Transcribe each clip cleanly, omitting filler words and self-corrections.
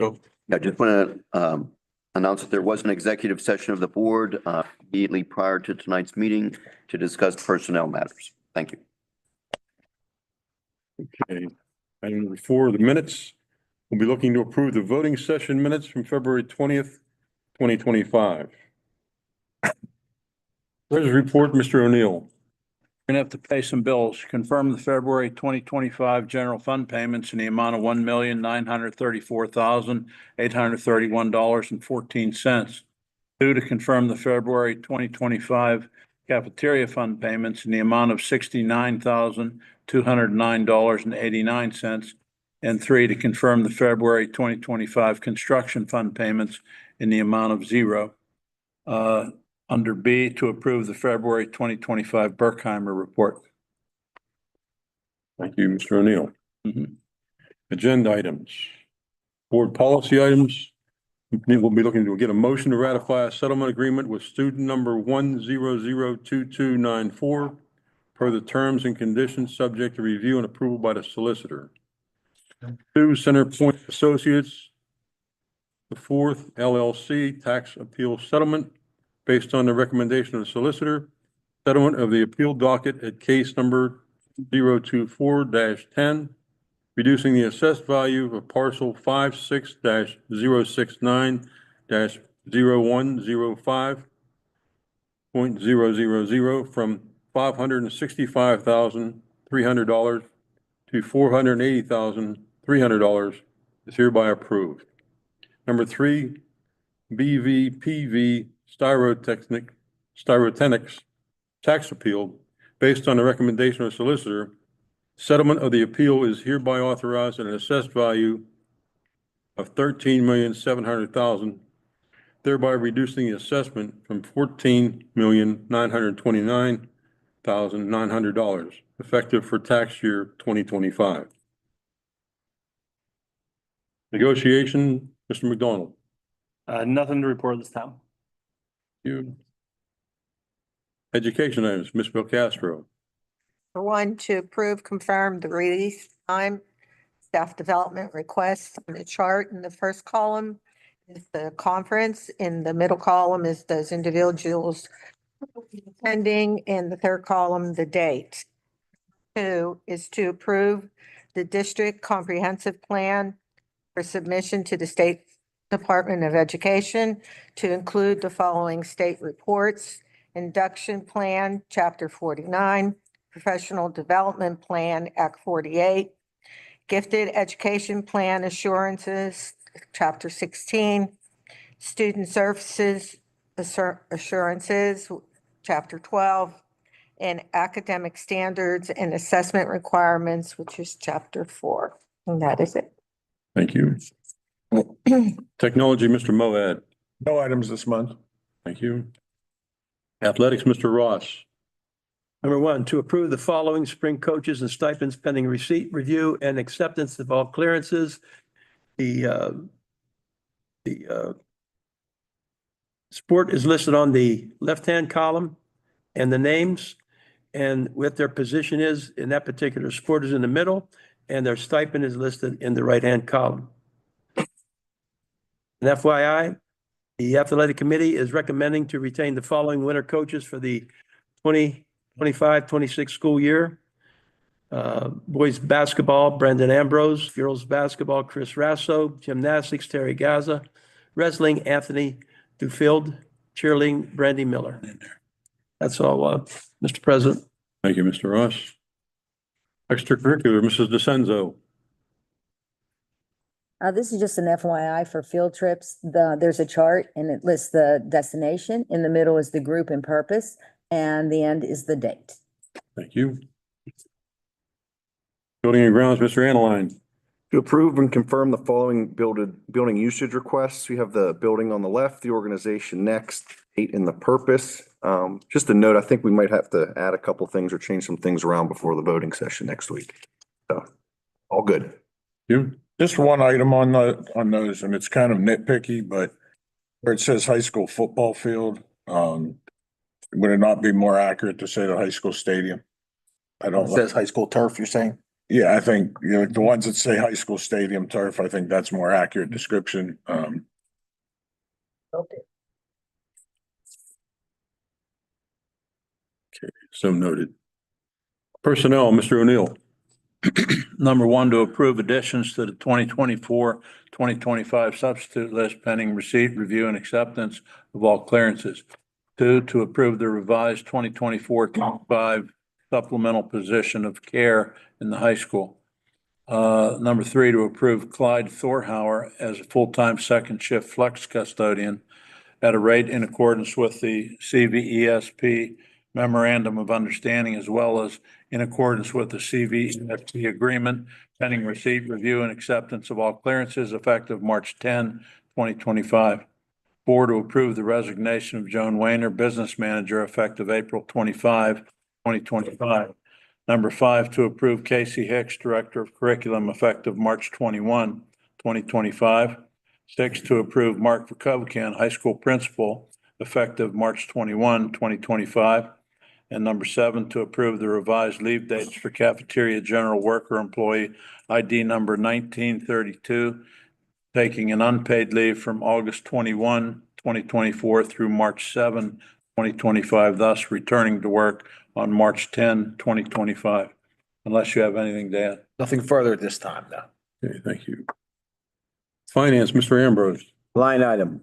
I just want to announce that there was an executive session of the board immediately prior to tonight's meeting to discuss personnel matters. Thank you. Okay. Item number 4, the minutes. We'll be looking to approve the voting session minutes from February 20th, 2025. Treasurer's report, Mr. O'Neill. We're gonna have to pay some bills. Confirm the February 2025 general fund payments in the amount of $1,934,831.14. 2, to confirm the February 2025 cafeteria fund payments in the amount of $69,209.89. And 3, to confirm the February 2025 construction fund payments in the amount of 0. Under B, to approve the February 2025 Berkheimer report. Thank you, Mr. O'Neill. Agenda items. Board policy items. We'll be looking to get a motion to ratify a settlement agreement with student number 1002294 per the terms and conditions subject to review and approval by the solicitor. 2, Center Point Associates, the 4th LLC tax appeal settlement based on the recommendation of the solicitor, settlement of the appeal docket at case number 024-10, reducing the assessed value of parcel 56-069-0105.000 from $565,300 to $480,300 is hereby approved. Number 3, BVPV Styrotechnics tax appeal based on the recommendation of the solicitor. Settlement of the appeal is hereby authorized at an assessed value of $13,700,000, thereby reducing the assessment from $14,929,900 effective for tax year 2025. Negotiation, Mr. McDonald. Nothing to report this time. You. Education items, Ms. Belcastro. For 1, to approve, confirm the release time, staff development requests on the chart. In the first column is the conference. In the middle column is those individuals attending. In the third column, the date. 2 is to approve the district comprehensive plan for submission to the State Department of Education to include the following state reports: induction plan, Chapter 49, professional development plan, Act 48, gifted education plan assurances, Chapter 16, student services assurances, Chapter 12, and academic standards and assessment requirements, which is Chapter 4. And that is it. Thank you. Technology, Mr. Moad. No items this month. Thank you. Athletics, Mr. Ross. Number 1, to approve the following spring coaches and stipends pending receipt, review, and acceptance of all clearances. The sport is listed on the left-hand column, and the names and what their position is in that particular sport is in the middle, and their stipend is listed in the right-hand column. And FYI, the athletic committee is recommending to retain the following winter coaches for the 2025-26 school year. Boys basketball, Brendan Ambrose. Girls basketball, Chris Rasso. Gymnastics, Terry Gaza. Wrestling, Anthony Dufield. Cheerleading, Brandy Miller. That's all, Mr. President. Thank you, Mr. Ross. Extracurricular, Mrs. DeCenzo. This is just an FYI for field trips. There's a chart and it lists the destination. In the middle is the group and purpose, and the end is the date. Thank you. Building and grounds, Mr. Analine. To approve and confirm the following building usage requests. We have the building on the left, the organization next, date and the purpose. Just a note, I think we might have to add a couple things or change some things around before the voting session next week. So, all good. You? Just one item on those, and it's kind of nitpicky, but where it says high school football field, would it not be more accurate to say the high school stadium? I don't. It says high school turf, you're saying? Yeah, I think, you know, the ones that say high school stadium turf, I think that's more accurate description. So noted. Personnel, Mr. O'Neill. Number one, to approve additions to the 2024-2025 substitute list pending receipt, review, and acceptance of all clearances. Two, to approve the revised 2024-25 supplemental position of care in the high school. Number three, to approve Clyde Thorhauer as a full-time second shift flex custodian at a rate in accordance with the CVESP memorandum of understanding, as well as in accordance with the CVSD agreement, pending receipt, review, and acceptance of all clearances effective March 10, 2025. Four, to approve the resignation of Joan Wayner, business manager, effective April 25, 2025. Number five, to approve Casey Hicks, director of curriculum, effective March 21, 2025. Six, to approve Mark Vukovican, high school principal, effective March 21, 2025. And number seven, to approve the revised leave dates for cafeteria general worker employee ID number 1932, taking an unpaid leave from August 21, 2024 through March 7, 2025, thus returning to work on March 10, 2025. Unless you have anything to add. Nothing further at this time, no. Okay, thank you. Finance, Mr. Ambrose. Line item,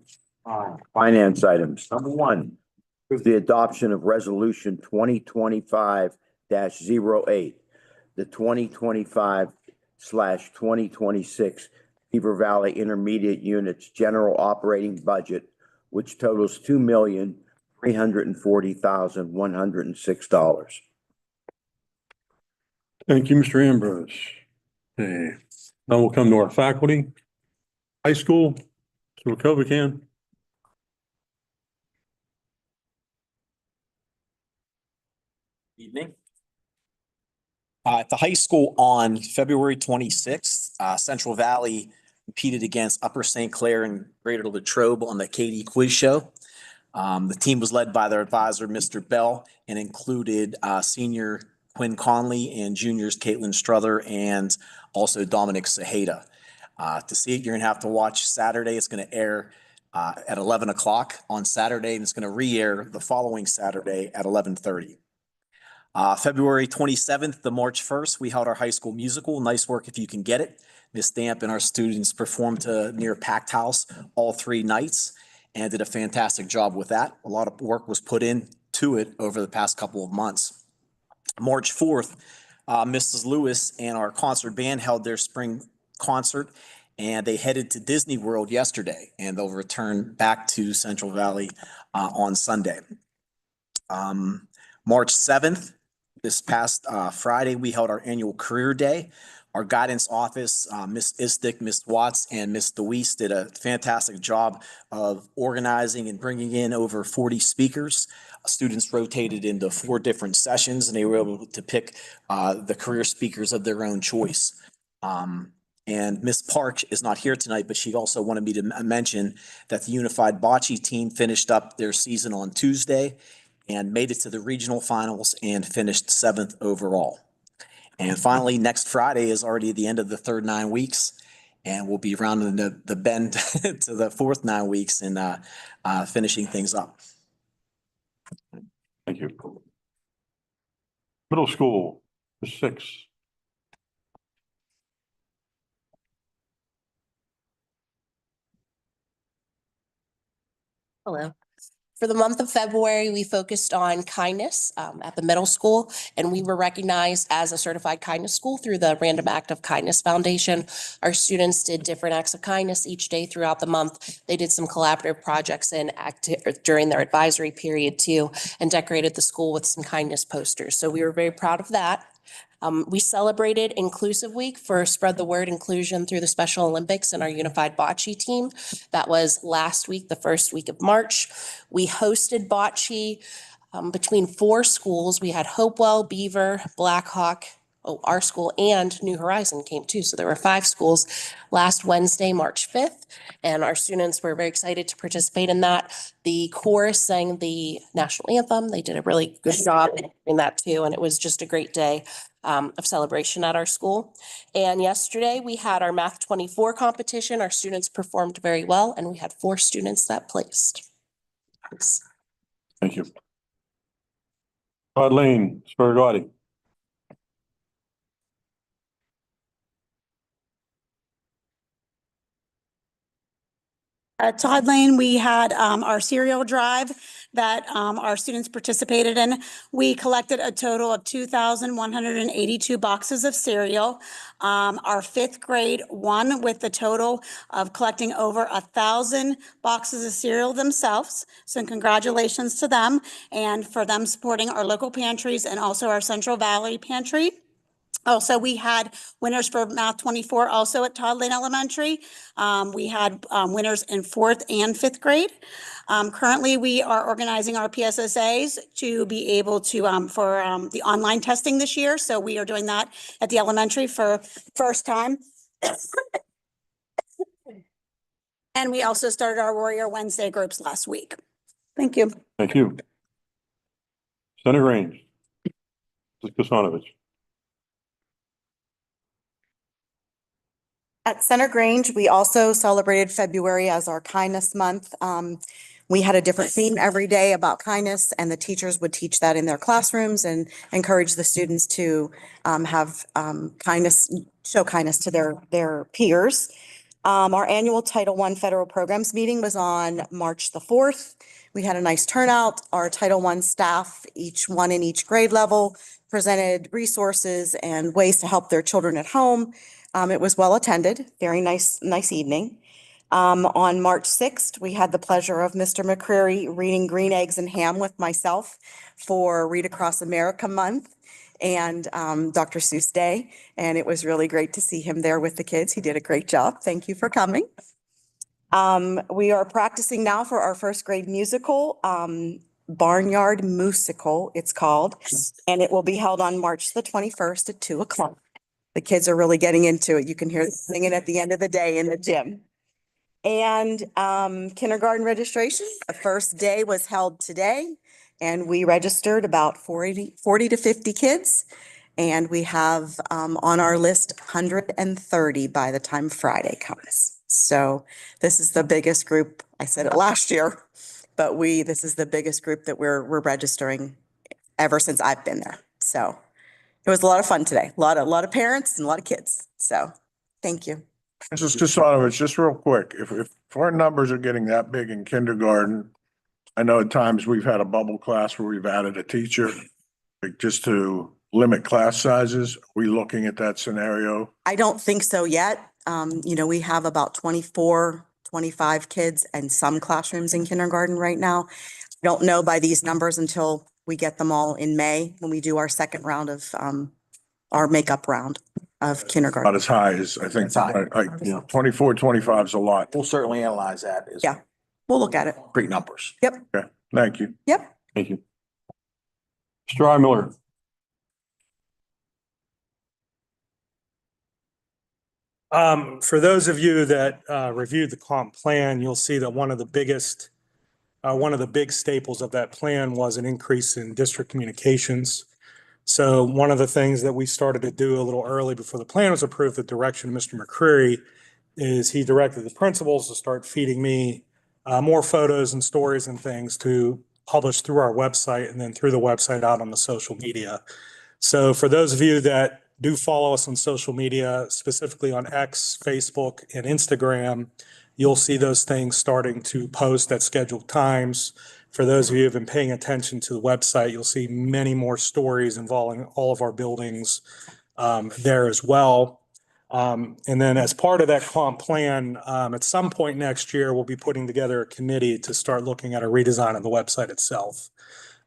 finance items. Number one, approve the adoption of resolution 2025-08, the 2025/2026 Beaver Valley Intermediate Units General Operating Budget, which totals $2,340,106. Thank you, Mr. Ambrose. Okay, now we'll come to our faculty. High school, Mr. Vukovican. Evening. At the high school on February 26th, Central Valley competed against Upper St. Clair and Greater Latrobe on the KD Quiz Show. The team was led by their advisor, Mr. Bell, and included senior Quinn Conley and juniors Caitlin Struther and also Dominic Saheda. To see it, you're going to have to watch Saturday. It's going to air at 11 o'clock on Saturday, and it's going to re-air the following Saturday at 11:30. February 27th to March 1st, we held our high school musical, Nice Work If You Can Get It. Miss Damp and our students performed to near packed house all 3 nights and did a fantastic job with that. A lot of work was put into it over the past couple of months. March 4th, Mrs. Lewis and our concert band held their spring concert, and they headed to Disney World yesterday, and they'll return back to Central Valley on Sunday. March 7th, this past Friday, we held our annual career day. Our guidance office, Miss Istick, Miss Watts, and Miss DeWeese did a fantastic job of organizing and bringing in over 40 speakers. Students rotated into 4 different sessions, and they were able to pick the career speakers of their own choice. And Miss Park is not here tonight, but she also wanted me to mention that the Unified Bocce team finished up their season on Tuesday and made it to the regional finals and finished 7th overall. And finally, next Friday is already the end of the third 9 weeks, and we'll be rounding the bend to the fourth 9 weeks and finishing things up. Thank you. Middle school, the 6. Hello. For the month of February, we focused on kindness at the middle school, and we were recognized as a certified kindness school through the Random Act of Kindness Foundation. Our students did different acts of kindness each day throughout the month. They did some collaborative projects during their advisory period too, and decorated the school with some kindness posters. So we were very proud of that. We celebrated Inclusive Week for Spread the Word Inclusion through the Special Olympics and our Unified Bocce team. That was last week, the first week of March. We hosted bocce between 4 schools. We had Hopewell, Beaver, Blackhawk, our school, and New Horizon came too. So there were 5 schools last Wednesday, March 5th, and our students were very excited to participate in that. The chorus sang the national anthem. They did a really good job in that too, and it was just a great day. of celebration at our school. And yesterday we had our Math 24 competition. Our students performed very well, and we had 4 students that placed. Thanks. Thank you. Todd Lane, Spargati. At Todd Lane, we had our cereal drive that our students participated in. We collected a total of 2,182 boxes of cereal. Our 5th grade won with the total of collecting over 1,000 boxes of cereal themselves. So congratulations to them and for them supporting our local pantries and also our Central Valley pantry. Also, we had winners for Math 24 also at Todd Lane Elementary. We had winners in 4th and 5th grade. Currently, we are organizing our PSSAs to be able to for the online testing this year. So we are doing that at the elementary for first time. And we also started our Warrior Wednesday groups last week. Thank you. Thank you. Center Range. Mrs. Kasanovich. At Center Grange, we also celebrated February as our kindness month. We had a different theme every day about kindness, and the teachers would teach that in their classrooms and encourage the students to have kindness, show kindness to their peers. Our annual Title I federal programs meeting was on March the 4th. We had a nice turnout. Our Title I staff, each one in each grade level, presented resources and ways to help their children at home. It was well attended, very nice evening. On March 6th, we had the pleasure of Mr. McCreary reading Green Eggs and Ham with myself for Read Across America Month and Dr. Seuss Day. And it was really great to see him there with the kids. He did a great job. Thank you for coming. We are practicing now for our 1st grade musical, Barnyard Musical, it's called, and it will be held on March the 21st at 2:00. The kids are really getting into it. You can hear them singing at the end of the day in the gym. And kindergarten registration, the first day was held today, and we registered about 40 to 50 kids. And we have on our list 130 by the time Friday comes. So this is the biggest group. I said it last year, but this is the biggest group that we're registering ever since I've been there. So it was a lot of fun today. A lot of parents and a lot of kids. So thank you. Mrs. Kasanovich, just real quick, if our numbers are getting that big in kindergarten, I know at times we've had a bubble class where we've added a teacher just to limit class sizes. Are we looking at that scenario? I don't think so yet. We have about 24, 25 kids in some classrooms in kindergarten right now. Don't know by these numbers until we get them all in May when we do our 2nd round of our makeup round of kindergarten. Not as high as I think, It's high. like 24, 25 is a lot. We'll certainly analyze that as Yeah. We'll look at it. great numbers. Okay, thank you. Yep. Thank you. Mr. Miller. For those of you that reviewed the comp plan, you'll see that one of the big staples of that plan was an increase in district communications. So one of the things that we started to do a little early before the plan was approved, the direction of Mr. McCreary, is he directed the principals to start feeding me more photos and stories and things to publish through our website and then through the website out on the social media. So for those of you that do follow us on social media, specifically on X, Facebook, and Instagram, you'll see those things starting to post at scheduled times. For those of you who have been paying attention to the website, you'll see many more stories involving all of our buildings there as well. And then as part of that comp plan, at some point next year, we'll be putting together a committee to start looking at a redesign of the website itself.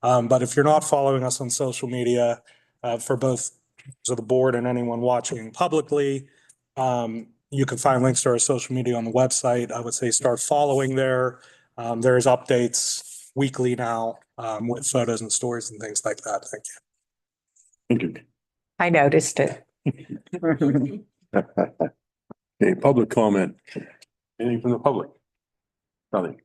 But if you're not following us on social media, for both the board and anyone watching publicly, you can find links to our social media on the website. I would say start following there. There's updates weekly now with photos and stories and things like that. Thank you. Thank you. I noticed it. Okay, public comment. Anything from the public? Nothing.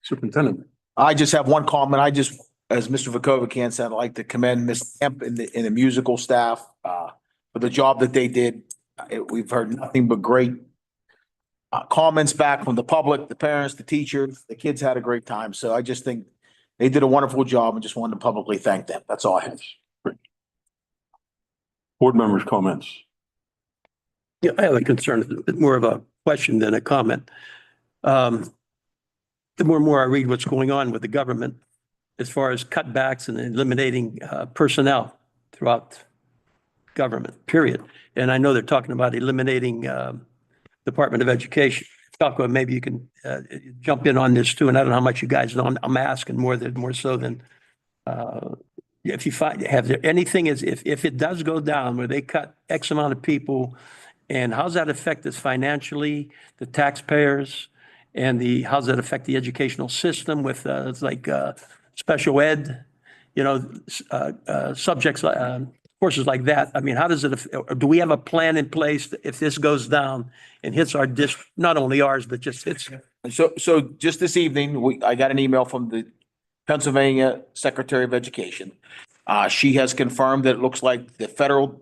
Superintendent. I just have one comment. I just as Mr. Vakovic said, I'd like to commend Ms. Kemp and the musical staff, for the job that they did. We've heard nothing but great comments back from the public, the parents, the teachers. The kids had a great time. So I just think they did a wonderful job and just wanted to publicly thank them. That's all I have. Board members' comments. Yeah, I have a concern, a bit more of a question than a comment. The more and more I read what's going on with the government as far as cutbacks and eliminating personnel throughout government, period. And I know they're talking about eliminating Department of Education. Falco, maybe you can jump in on this too. And I don't know how much you guys know. I'm asking more so than if you find, have there anything is, if it does go down where they cut X amount of people, and how's that affect us financially, the taxpayers, and how's that affect the educational system with it's like special ed, subjects, courses like that? I mean, how does it, do we have a plan in place if this goes down and hits our district, not only ours, but just hits? So just this evening, I got an email from the Pennsylvania Secretary of Education. She has confirmed that it looks like the federal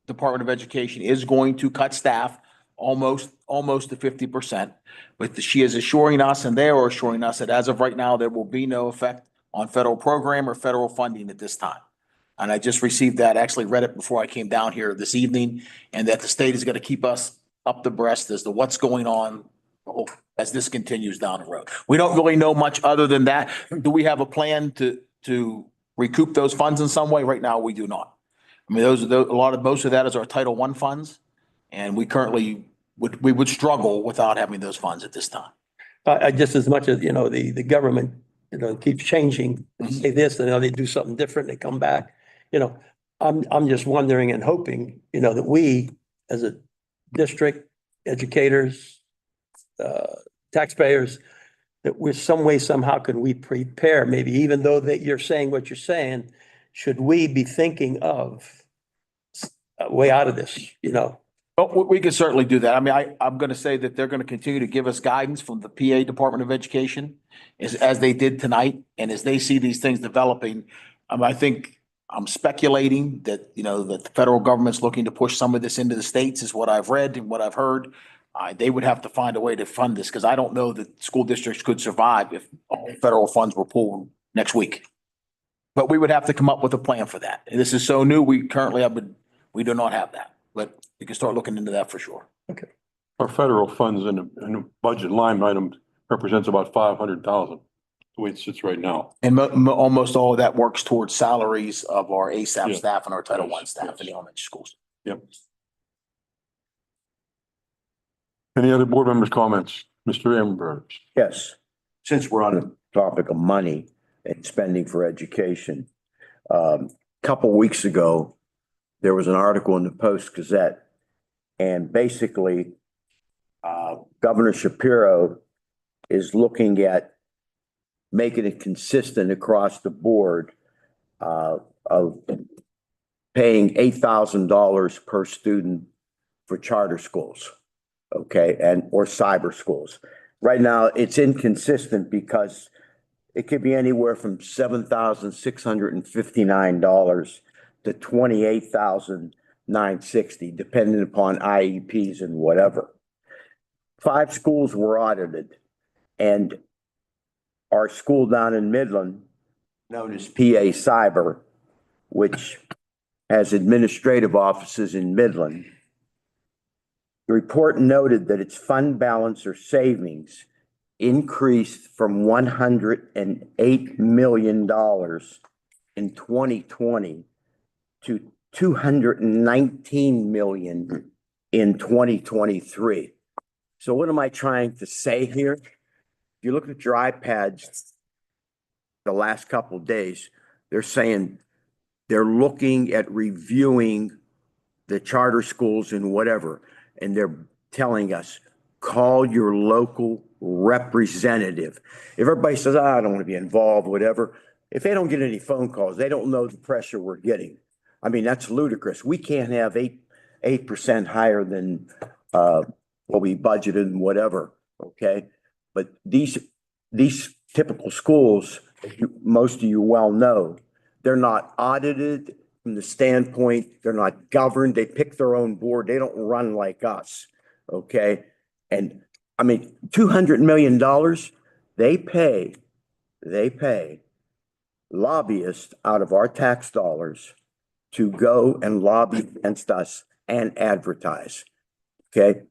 Department of Education is going to cut staff almost to 50%. But she is assuring us, and they are assuring us, that as of right now, there will be no effect on federal program or federal funding at this time. And I just received that, actually read it before I came down here this evening, and that the state is going to keep us up the breast as to what's going on as this continues down the road. We don't really know much other than that. Do we have a plan to recoup those funds in some way? Right now, we do not. I mean, most of that is our Title I funds, and we currently would struggle without having those funds at this time. I just, as much as, the government, keeps changing, say this, and then they do something different, they come back. I'm just wondering and hoping, that we, as a district, educators, taxpayers, that we're some way, somehow can we prepare, maybe even though that you're saying what you're saying, should we be thinking of a way out of this, Well, we can certainly do that. I mean, I'm going to say that they're going to continue to give us guidance from the PA Department of Education as they did tonight. And as they see these things developing, I think I'm speculating that, that the federal government's looking to push some of this into the states is what I've read and what I've heard. They would have to find a way to fund this, because I don't know that school districts could survive if all federal funds were pulled next week. But we would have to come up with a plan for that. And this is so new, we do not have that, but we can start looking into that for sure. Okay. Our federal funds in the budget line item represents about 500,000, the way it sits right now. And almost all of that works towards salaries of our ASAP Yeah. staff and our Title I Yes, staff yes. in the elementary schools. Yep. Any other board members' comments? Mr. Ambrose? Yes, since we're on the topic of money and spending for education, couple weeks ago, there was an article in the Post-Gazette, and basically, Governor Shapiro is looking at making it consistent across the board of paying $8,000 per student for charter schools. Okay, or cyber schools. Right now, it's inconsistent because it could be anywhere from $7,659 to $28,960, depending upon IEPs and whatever. 5 schools were audited, and our school down in Midland, known as PA Cyber, which has administrative offices in Midland, the report noted that its fund balance or savings increased from $108 million in 2020 to $219 million in 2023. So what am I trying to say here? If you look at your iPads the last couple of days, they're saying they're looking at reviewing the charter schools and whatever. And they're telling us, call your local representative. If everybody says, I don't want to be involved, whatever, if they don't get any phone calls, they don't know the pressure we're getting. I mean, that's ludicrous. We can't have 8% higher than what we budgeted and whatever, okay? But these typical schools most of you well know, they're not audited from the standpoint, they're not governed, they pick their own board, they don't run like us, okay? And I mean, $200 million, they pay lobbyists out of our tax dollars to go and lobby against us and advertise, okay?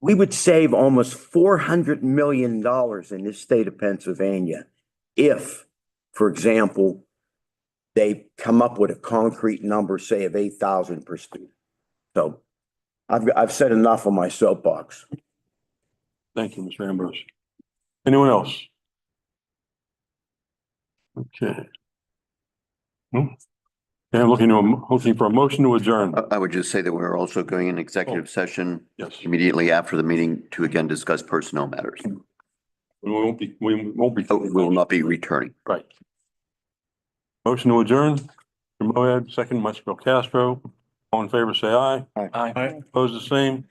We would save almost $400 million in this state of Pennsylvania if, for example, they come up with a concrete number, say of 8,000 per student. So I've said enough on my soapbox. Thank you, Mr. Ambrose. Anyone else? Okay. Okay, I'm looking for a motion to adjourn. I would just say that we're also going in executive session Yes. immediately after the meeting to again discuss personnel matters. We won't be. We will not be returning. Right. Motion to adjourn. Mr. Moed, second, Mr. Castro. All in favor, say aye. Aye. Opposed, the same.